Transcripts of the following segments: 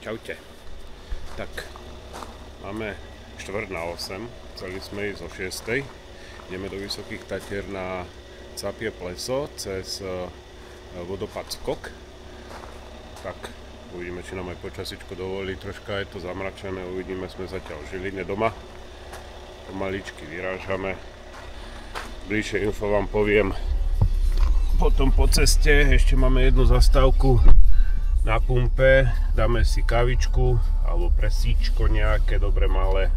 Čaute. Tak, máme 7:45, chceli sme ísť o 6:00. Ideme do Vysokých Tatier na Capie pleso cez vodopád Skok. Tak, uvidíme, či nám aj počasičko dovolí. Troška je to zamračené, uvidíme, sme zatiaľ v Žiline doma. Pomaličky vyrážame. Bližšie info vám poviem potom po ceste. Ešte máme jednu zastávku na pumpe, dáme si kavičku alebo presíčko nejaké dobre malé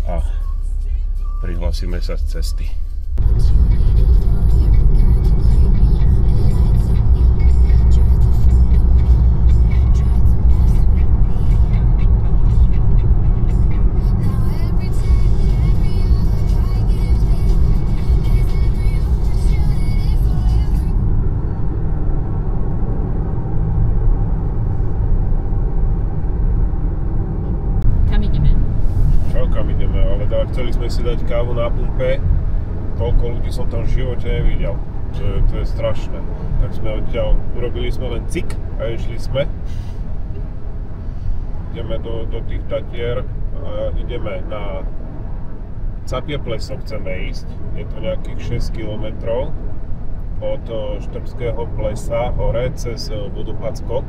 a prihlasíme sa z cesty. Chceli sme si dať kávu na pumpe, toľko ľudí som tam v živote nevidel, to je strašné. Tak sme odtiaľ, urobili sme len cik a išli sme. Ideme do tých Tatier a ideme na Capie pleso, chceme ísť. Je to nejakých 6 km od Štrbského plesa hore cez vodopád Skok.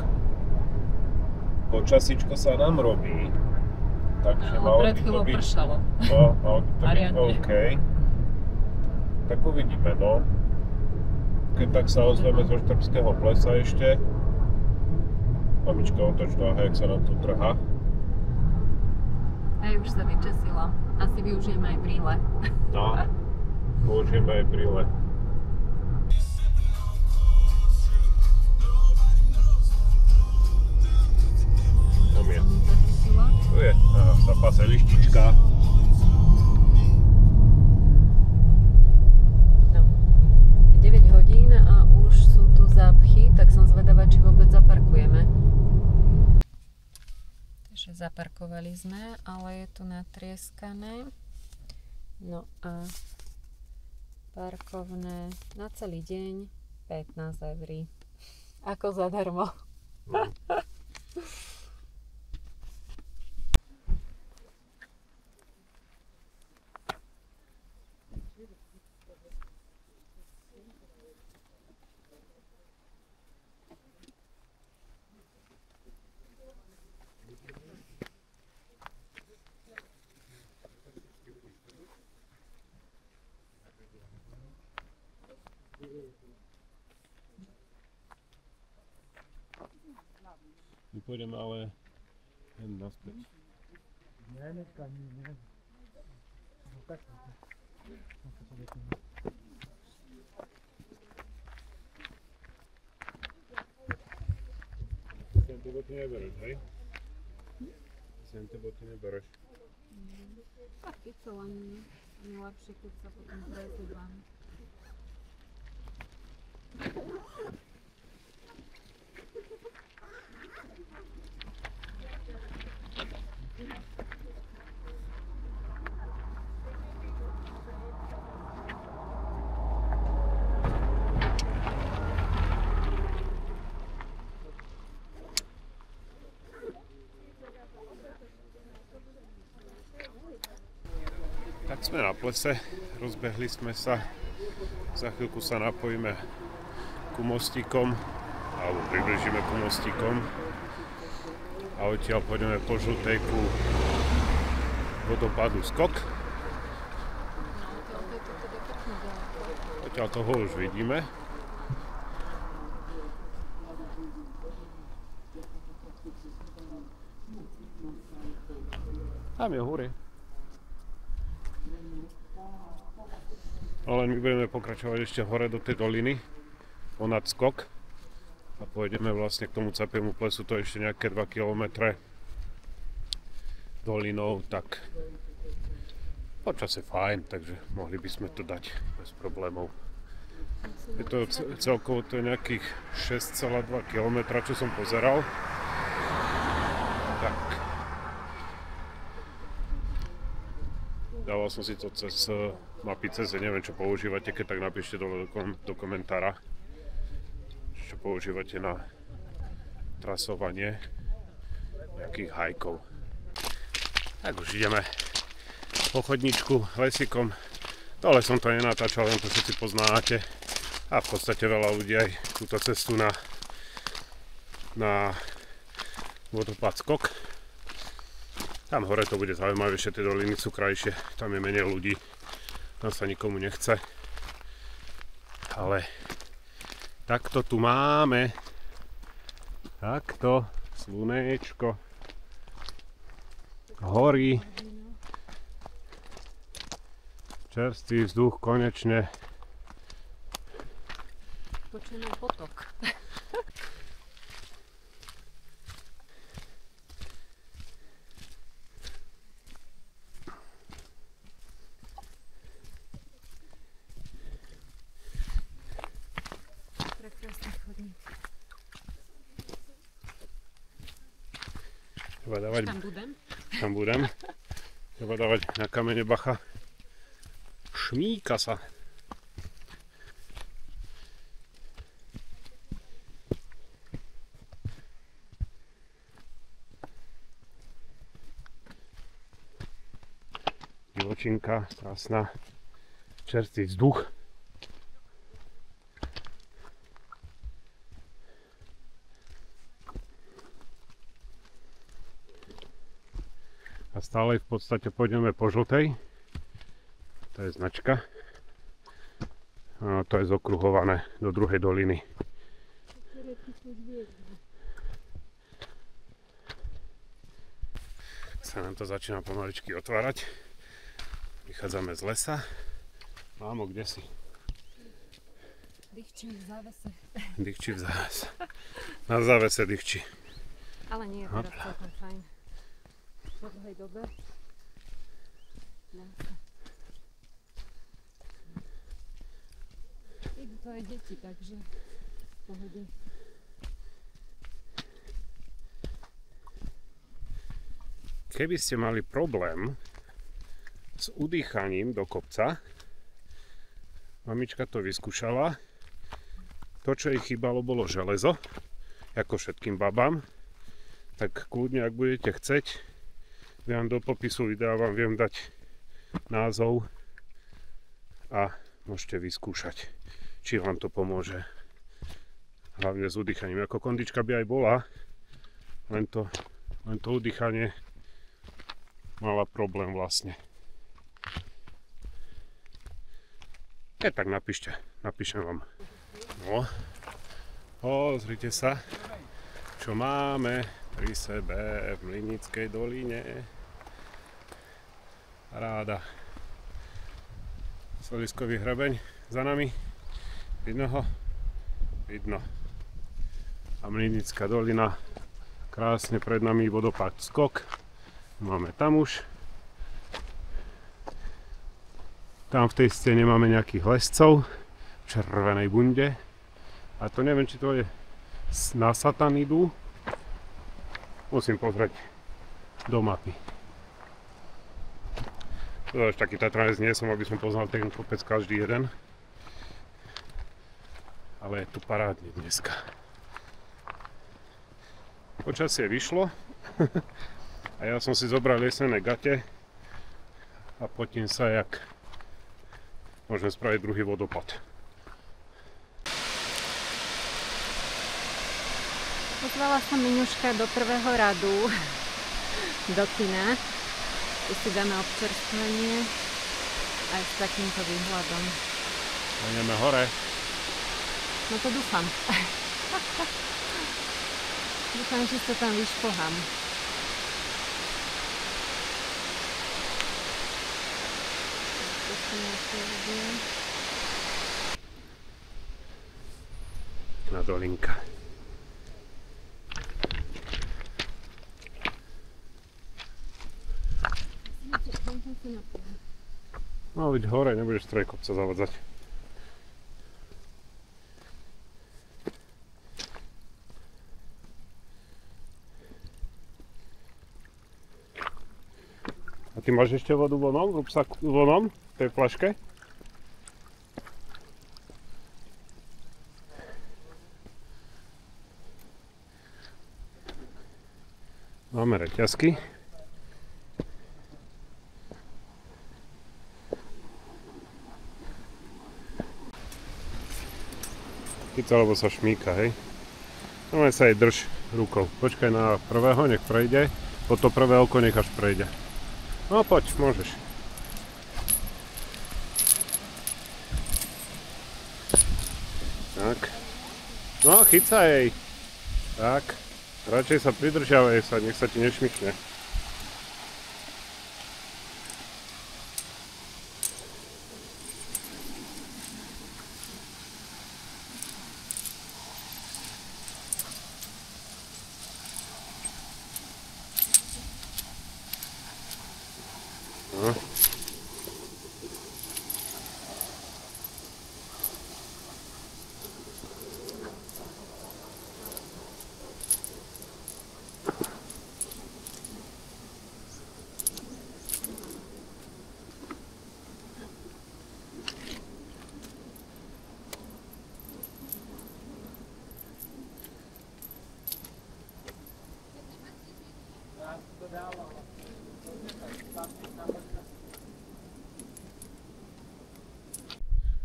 Počasičko sa nám robí. Takže pred chvíľou pršalo. No, malo by to byť OK. Tak uvidíme, no. Keď tak sa ozveme zo Štrbského plesa ešte. Mamička, otoč to, jak sa nám tu trhá. Hej, už sa vyčasila. Asi využijeme aj brýle. No, využijeme aj brýle. Tam je. Tu je, sa pase lištička. No, 9 hodín a už sú tu zápchy, tak som zvedavá, či vôbec zaparkujeme. Takže zaparkovali sme, ale je tu natrieskané. No a parkovné na celý deň 15 €. Ako zadarmo. My pôjdeme ale len naspäť. Ne. No tak. Sem tie boty nebereš, hej? Sem tie boty nebereš. Tak keď sa len je lepšie, keď sa potom prezúvam. Tak sme na plese, rozbehli sme sa, za chvíľku sa napojíme ku mostíkom, alebo približíme ku mostíkom a odtiaľ pôjdeme po žltej ku vodopádu Skok. Odtiaľ toho už vidíme. Tam je hore. Ale my budeme pokračovať ešte hore do tej doliny, ponad Skok. A pôjdeme vlastne k tomu Capiemu plesu, to je ešte nejaké 2 km dolinou, tak počas je fajn, takže mohli by sme to dať bez problémov. Je to celkovo to je nejakých 6,2 km, čo som pozeral. Tak. Dával som si to cez mapy CZ, neviem čo používate, keď tak napíšte dole do komentára, čo používate na trasovanie nejakých hajkov. Tak už ideme po chodničku lesíkom. Dole som to nenatáčal, len to všetci poznáte. A v podstate veľa ľudí aj túto cestu na vodopád Skok. Tam hore to bude zaujímavejšie, tie doliny sú krajšie, tam je menej ľudí, tam sa nikomu nechce. Ale takto tu máme, takto, slunečko, hory, čerstvý vzduch, konečne. Počujeme potok. Treba dávať, tam budem. Treba dávať na kamene bacha. Šmíka sa. Divočinka, krásna, čerstvý vzduch. A stále v podstate pôjdeme po žltej. To je značka. A to je zokruhované do druhej doliny. Sa nám to začína pomaličky otvárať. Vychádzame z lesa. Mámo, kde si? Dýchči v závese. Dýchči v závese. Na závese dýchči. Ale nie je teraz celkom fajn. Po dlhej dobe. Idú to aj deti, takže v pohode. Keby ste mali problém s udýchaním do kopca, mamička to vyskúšala. To, čo jej chýbalo, bolo železo, ako všetkým babám. Tak kľudne, ak budete chceť, vám do popisu videa vám viem dať názov a môžete vyskúšať, či vám to pomôže. Hlavne s udýchaním. Ako kondička by aj bola, len to udýchanie mala problém vlastne. Tak napíšem vám. No, pozrite sa, čo máme pri sebe v Mlynickej doline. Paráda. Soliskový hrebeň za nami. Vidno ho? Vidno. A Mlynická dolina. Krásne pred nami vodopád Skok. Máme tam už. Tam v tej stene máme nejakých lescov v červenej bunde. A to neviem, či to je na Satanidu. Musím pozrieť do mapy. To až taký Tatranec nie som, aby som poznal ten kopec každý jeden. Ale je tu parádne dneska. Počasie vyšlo. A ja som si zobral jesenné gate a potím sa, jak môžem spraviť druhý vodopad. Pozvala som Miňuška do prvého radu do kina. Tu si dáme občerstvenie aj s takýmto výhľadom. Ideme hore. No to dúfam. Dúfam, že sa tam vyšplhám. Na dolinka. No, veď hore, nebudeš stroj kopca zavadzať. A ty máš ešte vodu vonom, v rúbsaku vonom, v tej flaške? Máme reťazky. Chyca, lebo sa šmíka, hej. No sa aj drž rukou. Počkaj na prvého, nech prejde. Po to prvé oko necháš prejde. No poď, môžeš. Tak. No, chyca jej. Tak. Radšej sa pridržiavaj sa, nech sa ti nešmykne. No.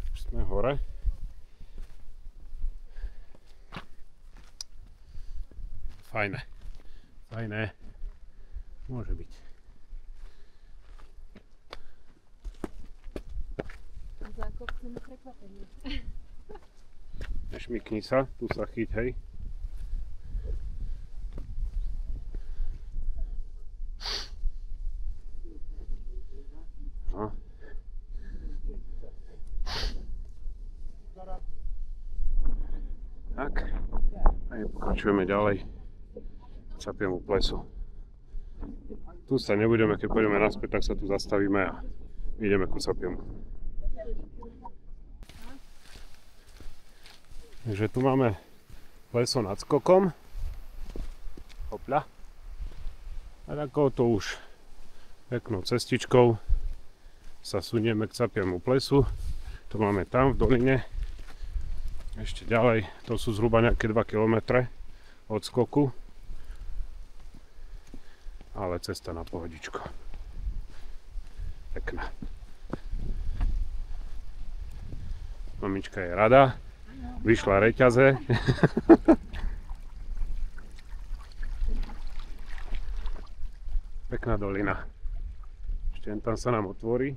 Už sme hore. Fajné. Fajné. Môže byť. Za kopcom prekvapenie. Nešmykni sa, tu sa chyť, hej. No. Tak. A pokračujeme ďalej. Capiemu plesu. Tu sa nebudeme, keď pôjdeme naspäť, tak sa tu zastavíme a ideme ku Capiemu. Takže tu máme pleso nad skokom. Hopľa. A takouto už peknou cestičkou sa sunieme k Capiemu plesu. To máme tam v doline. Ešte ďalej, to sú zhruba nejaké 2 km od skoku. Ale cesta na pohodičku. Pekná. Mamička je rada. Vyšla reťaze. Pekná dolina. Ešte tam sa nám otvorí.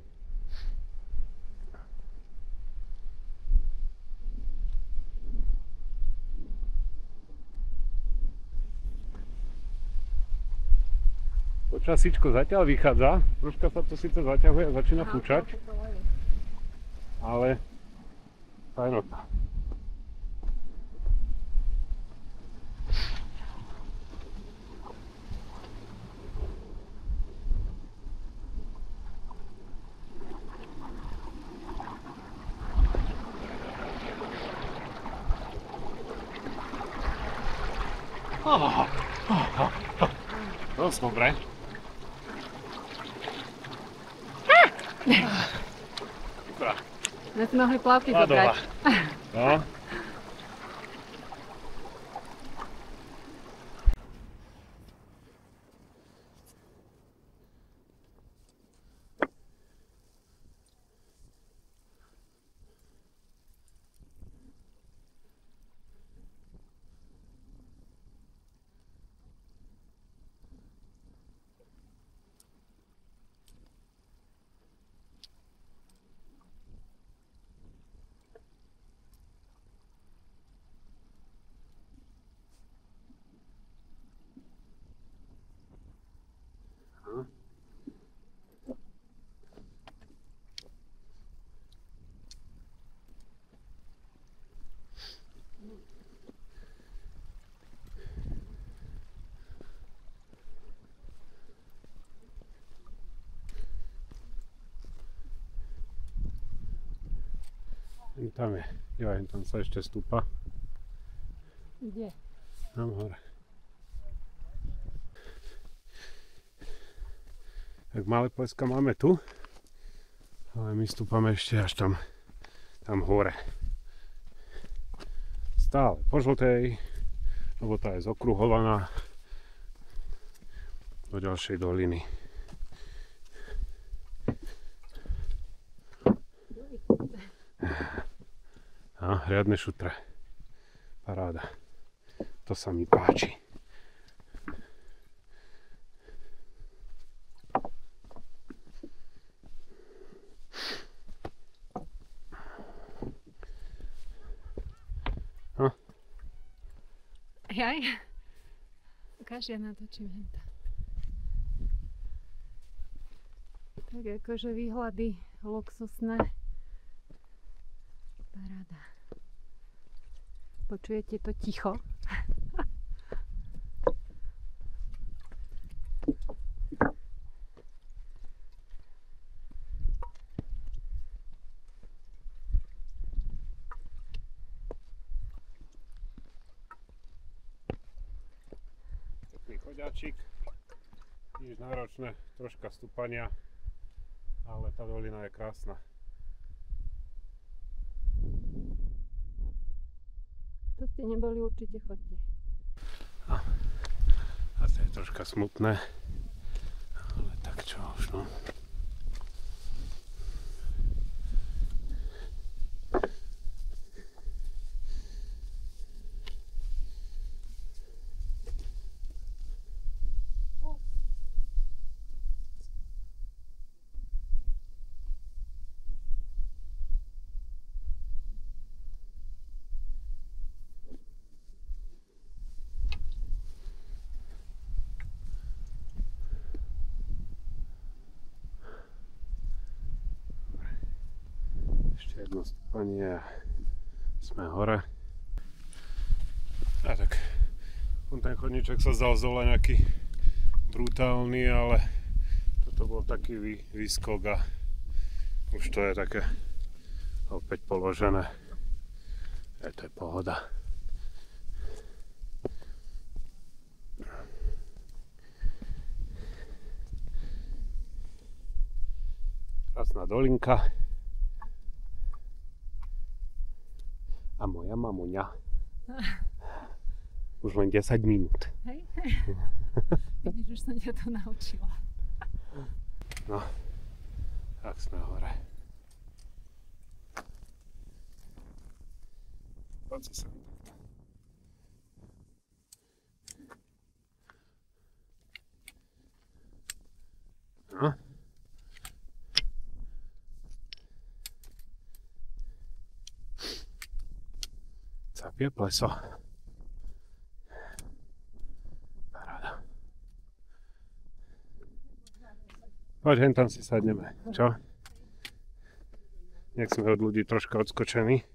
Počasíčko zatiaľ vychádza, troška sa to síce zaťahuje a začína fúčať, ale fajnota. Dosť dobre. My si mohli plavky zobrať. No. Tam je, joj, tam sa ešte stúpa. Kde? Tam hore. Tak malé pleska máme tu, ale my stúpame ešte až tam hore. Stále po žltej, lebo tá je zokruhovaná. do ďalšej doliny. Riadne šutre. Paráda. To sa mi páči. Jaj. Ukáž, ja natočím henta. Tak akože výhľady luxusné. Paráda. Počujete to ticho? Choďáčik, nič náročné, troška stúpania, ale tá dolina je krásna. To ste neboli, určite chodte. A to je troška smutné, ale tak čo už, no. Jedno stúpanie a sme hore. A tak ten chodníček sa zdal z dola nejaký brutálny, ale toto bol taký výskok a už to je také opäť položené. To je pohoda. Krásna dolinka. A moja mamuňa. Už len 10 minút. Hej? Vidíš, už som ťa to naučila. No, tak sme hore. Poď sa sem. No. Capie pleso. Paráda. Poď, hen tam si sadneme. Čo? Nech sme od ľudí troška odskočení.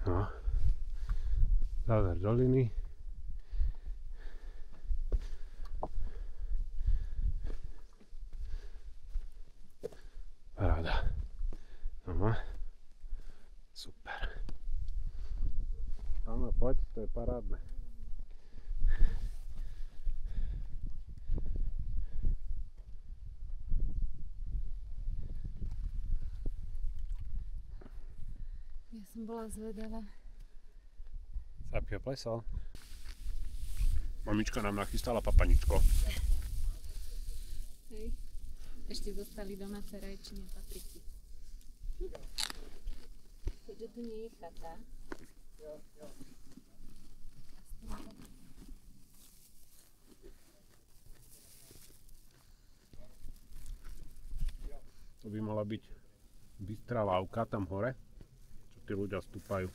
No. Záver doliny. Paráda. Aha. Super. Áno, poď, to je parádne. Ja som bola zvedavá. Capie pleso. Mamička nám nachystala papaničko. Hej. Ešte zostali domáce rajčiny a papriky. Keďže tu nie je chata. To by mala byť bystrá lávka tam hore, čo tí ľudia stúpajú.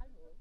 Hallo.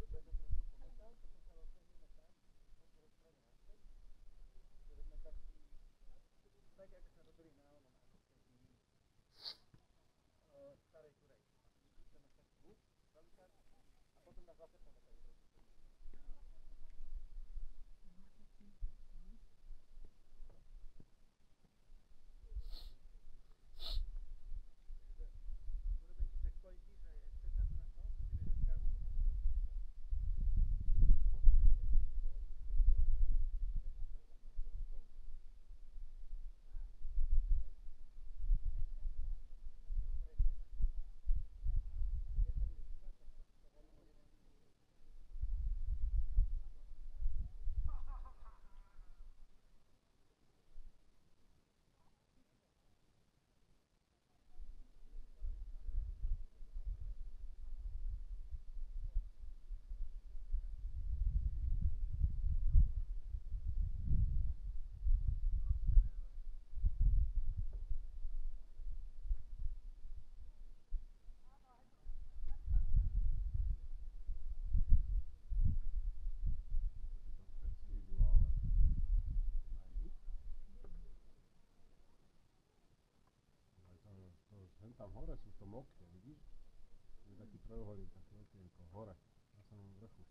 tam hore sú to mokre, vidíš? Je taký trojuholník, také okienko, hore, na samom vrchu.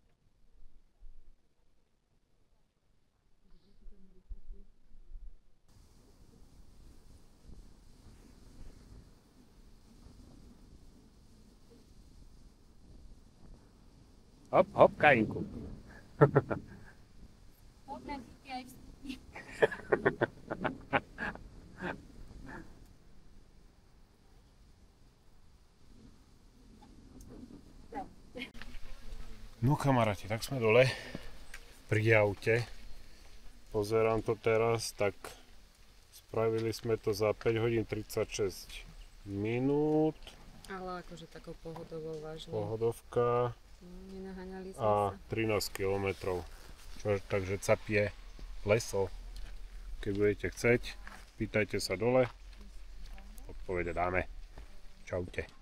Hop, hop, Kainku. No kamaráti, tak sme dole pri aute. Pozerám to teraz, tak spravili sme to za 5 hodín 36 minút. Ale akože takou pohodovou vážne. Pohodovka. Nenaháňali sme A sa. 13 km. Takže Capie pleso. Keď budete chceť, pýtajte sa dole. Odpovede dáme. Čaute.